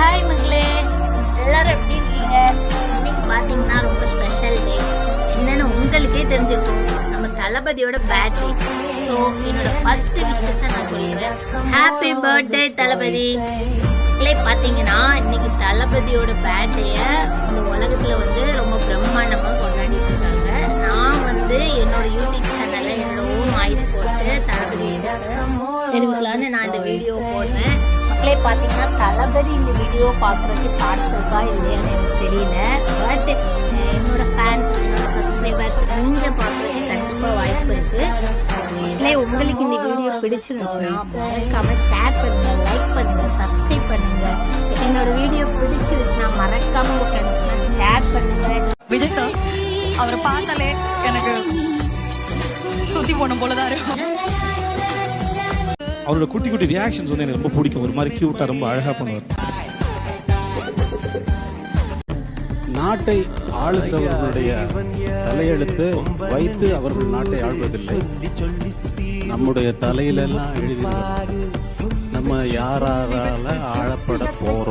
Hi மக்களே, எல்லாரும் எப்படி இருக்கீங்க? இன்னைக்கு பார்த்தீங்கன்னா ரொம்ப ஸ்பெஷல் டே. என்னன்னு உங்களுக்கே தெரிஞ்சிருக்கும், நம்ம தளபதியோட பர்த்டே. ஸோ என்னோட ஃபர்ஸ்ட் விஷயத்தை நான் சொல்லிடுறேன். ஹாப்பி பர்த்டே தளபதி. மக்களே பார்த்தீங்கன்னா இன்னைக்கு தளபதியோட பர்த்டேயை இந்த உலகத்தில் ரொம்ப பிரம்மாண்டமாக கொண்டாடிட்டு இருக்காங்க. நான் என்னோட யூடியூப் சேனலில் என்னோட ஓன் வாய்ஸ் போட்டு தளபதி தெரிவிக்கலான்னு நான் இந்த வீடியோ போடுறேன். மக்களே பார்த்தீங்கன்னா தளபதி இந்த வீடியோ பார்க்குறதுக்கு சான்ஸ் இருக்கா இல்லையான்னு எனக்கு தெரியல. பட் என்னோட ஃபேன்ஸ், என்னோட சப்ஸ்கிரைபர்ஸ் நீங்கள் பார்க்குறதுக்கு கண்டிப்பாக வாய்ப்பு இருக்குது. மக்களே உங்களுக்கு இந்த வீடியோ பிடிச்சிருந்துச்சுன்னா மறக்காமல் ஷேர் பண்ணுங்கள், லைக் பண்ணுங்கள், சப்ஸ்கிரைப் பண்ணுங்கள். என்னோட வீடியோ பிடிச்சிருச்சுன்னா மறக்காமல் உங்கள் ஃப்ரெண்ட்ஸ்க்கு ஷேர் பண்ணுங்கள். விஜய் சார் அவரை பார்த்தாலே எனக்கு சுத்தி போன போலதான் இருக்கும். அவரோட குட்டி குட்டி ரியாக்ஷன்ஸ் எனக்கு ரொம்ப பிடிக்கும். ஒரு மாதிரி கியூட்டா ரொம்ப அழகா பண்ணுவார். நாட்டை ஆளுகிறவர்களுடைய தலையெழுத்து வைத்து அவர்கள் நாட்டை ஆள்வதில்லை. நம்முடைய தலையிலெல்லாம் எழுதி நம்ம யாரால ஆளப்பட போறோம்.